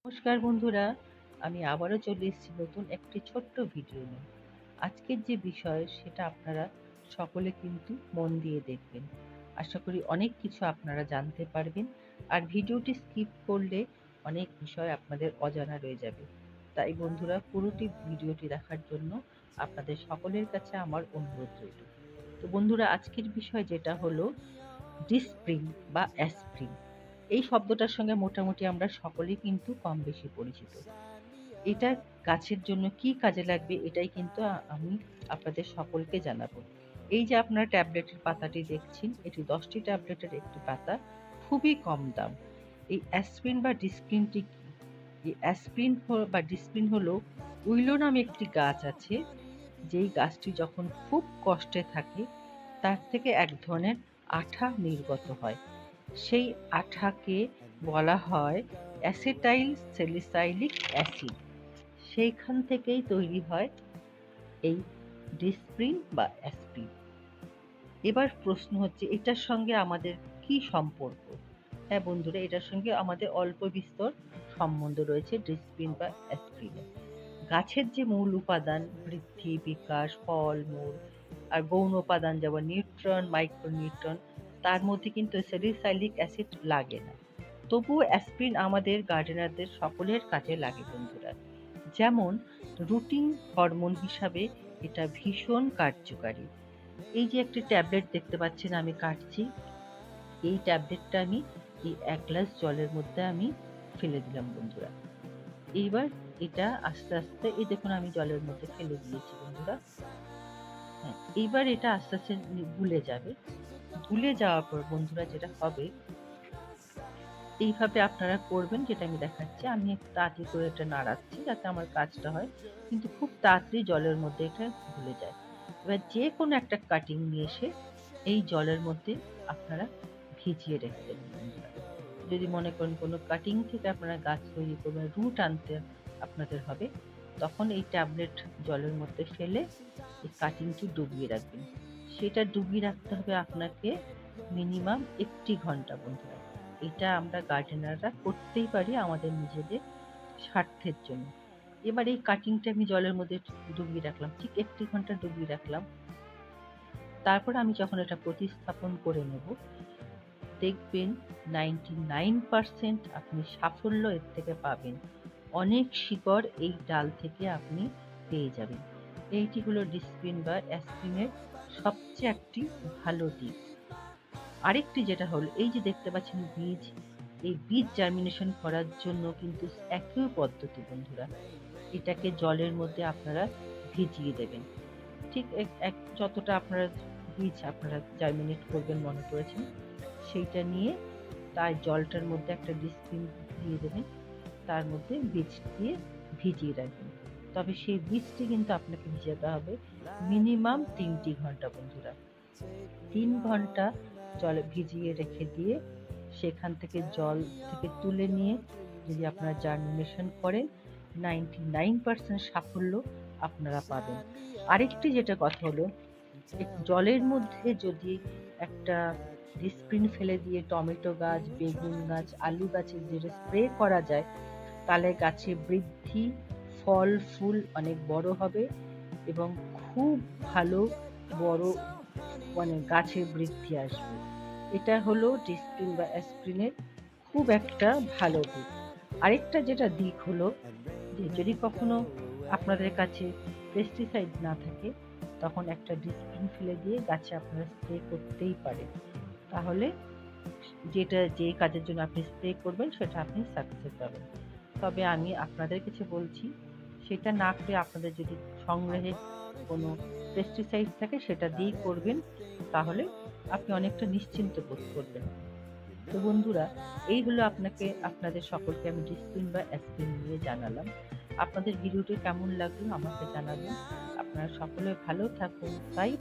নমস্কার বন্ধুরা, আমি আবারও চলে এসেছি নতুন একটি ছোট্ট ভিডিও নিয়ে। আজকের যে বিষয় সেটা আপনারা সকলে কিন্তু মন দিয়ে দেখবেন। আশা করি অনেক কিছু আপনারা জানতে পারবেন, আর ভিডিওটি স্কিপ করলে অনেক বিষয় আপনাদের অজানা রয়ে যাবে। তাই বন্ধুরা, পুরোটি ভিডিওটি দেখার জন্য আপনাদের সকলের কাছে আমার অনুরোধ রইল। তো বন্ধুরা, আজকের বিষয় যেটা হলো ডিসপ্রিন বা অ্যাসপ্রিন। এই শব্দটার সঙ্গে মোটামুটি আমরা সকলেই কিন্তু কম বেশি পরিচিত। এটা গাছের জন্য কি কাজে লাগবে এটাই কিন্তু আমি আপনাদের সকলকে জানাবো। এই যে আপনারা ট্যাবলেটের পাতাটি দেখছেন, এটি 10টি ট্যাবলেটের একটি পাতা, খুবই কম দাম। এই অ্যাসপ্রিন বা ডিসপ্রিনটি কি? এই অ্যাসপ্রিন বা ডিসপ্রিন হলো উইলো নামে একটি গাছ আছে, যেই গাছটি যখন খুব কষ্টে থাকে তার থেকে এক ধরনের আঠা নির্গত হয়। সেই আঠাকে বলা হয় অ্যাসেটাইল স্যালিসাইলিক অ্যাসিড। সেইখান থেকেই তৈরি হয় এই ডিসপ্রিন বা অ্যাসপ্রিন। এবার প্রশ্ন হচ্ছে, এটার সঙ্গে আমাদের কি সম্পর্ক? হ্যাঁ বন্ধুরা, এটার সঙ্গে আমাদের অল্প বিস্তর সম্বন্ধ রয়েছে ডিসপ্রিন বা অ্যাসপ্রিনের। গাছের যে মূল উপাদান, বৃদ্ধি, বিকাশ, ফল, মূল আর গৌণ উপাদান যেমন নিউট্রন, মাইক্রোনিউট্রন, তার মধ্যে কিন্তু স্যালিসাইলিক অ্যাসিড লাগে না। তবুও অ্যাসপ্রিন আমাদের গার্ডেনারদের সকলের কাজে লাগে বন্ধুরা। যেমন রুটিন হরমোন হিসাবে এটা ভীষণ কার্যকারী। এই যে একটি ট্যাবলেট দেখতে পাচ্ছেন আমি কাটছি, এই ট্যাবলেটটা আমি এই 1 গ্লাস জলের মধ্যে আমি ফেলে দিলাম বন্ধুরা। এইবার এটা আস্তে আস্তে, এই দেখুন আমি জলের মধ্যে ফেলে দিয়েছি বন্ধুরা। হ্যাঁ, এইবার এটা আস্তে আস্তে গুলে যাবে। গুলে যাওয়ার পর বন্ধুরা যেটা হবে, এইভাবে আপনারা করবেন যেটা আমি দেখাচ্ছি। আমি একটু তাড়াতাড়ি করে এটা নাড়াচ্ছি যাতে আমার কাজটা হয়, কিন্তু খুব তাড়াতাড়ি জলের মধ্যে এটা গুলে যায়। এবার যে কোনো একটা কাটিং নিয়ে এসে এই জলের মধ্যে আপনারা ভিজিয়ে রেখে দেবেন বন্ধুরা। যদি মনে করেন কোনো কাটিং থেকে আপনারা গাছ তৈরি করবেন, রুট আনতে আপনাদের হবে, তখন এই ট্যাবলেট জলের মধ্যে ফেলে এই কাটিংটি ডুবিয়ে রাখবেন। সেটা ডুবিয়ে রাখতে হবে আপনাকে মিনিমাম 1 ঘন্টা বন্ধুরা। এটা আমরা গার্ডেনাররা করতেই পারি আমাদের নিজেদের স্বার্থের জন্য। এবার এই কাটিংটা আমি জলের মধ্যে ডুবিয়ে রাখলাম, ঠিক 1 ঘন্টা ডুবিয়ে রাখলাম। তারপর আমি যখন এটা প্রতিস্থাপন করে নেব, দেখবেন 99% আপনি সাফল্য এর থেকে পাবেন। অনেক শিকড় এই ডাল থেকে আপনি পেয়ে যাবেন। এইটি হলো ডিসপ্রিন বা অ্যাসপ্রিনের সবচেয়ে একটি ভালো দিক। আরেকটি যেটা হলো, এই যে দেখতে পাচ্ছেন বীজ, এই বীজ জার্মিনেশন করার জন্য কিন্তু একই পদ্ধতি বন্ধুরা। এটাকে জলের মধ্যে আপনারা ভিজিয়ে দেবেন। ঠিক যতটা আপনারা বীজ আপনারা জার্মিনেট করবেন মনে করেছেন, সেইটা নিয়ে তার জলটার মধ্যে একটা ডিসপ্রিন দিয়ে দেবেন, তার মধ্যে বীজ দিয়ে ভিজিয়ে রাখবেন। তবে সেই বীজটি কিন্তু আপনাকে ভিজাতে হবে মিনিমাম 3 ঘন্টা বন্ধুরা। 3 ঘন্টা জলে ভিজিয়ে রেখে দিয়ে সেখান থেকে জল থেকে তুলে নিয়ে যদি আপনারা জার্মিনেশন করেন, 99% সাফল্য আপনারা পাবেন। আরেকটি যেটা কথা হলো, জলের মধ্যে যদি একটা ডিসপ্রিন ফেলে দিয়ে টমেটো গাছ, বেগুন গাছ, আলু গাছে যেটা স্প্রে করা যায়, তাহলে গাছে বৃদ্ধি, ফল, ফুল অনেক বড় হবে এবং খুব ভালো বড় গাছের বৃদ্ধি আসবে। এটা হলো ডিসপ্রিন বা অ্যাসপ্রিনের খুব একটা ভালো দিক। আরেকটা যেটা দিক হলো যে, যদি কখনো আপনাদের কাছে পেস্টিসাইড না থাকে, তখন একটা ডিসপ্রিন ফেলে দিয়ে গাছে আপনারা স্প্রে করতেই পারেন। তাহলে যে কাজের জন্য আপনি স্প্রে করবেন সেটা আপনি সাকসেস পাবেন। তবে আমি আপনাদের কাছে বলছি, সেটা না করে আপনাদের যদি সংগ্রহে কোনো পেস্টিসাইড থাকে সেটা দিয়েই করবেন, তাহলে আপনি অনেকটা নিশ্চিন্ত বোধ করবেন। তো বন্ধুরা, এই হলো আপনাদের সকলকে আমি ডিসপ্রিন বা অ্যাসপ্রিন নিয়ে জানালাম। আপনাদের ভিডিওটি কেমন লাগলো আমাকে জানাবেন। আপনারা সকলে ভালো থাকুন। বাই।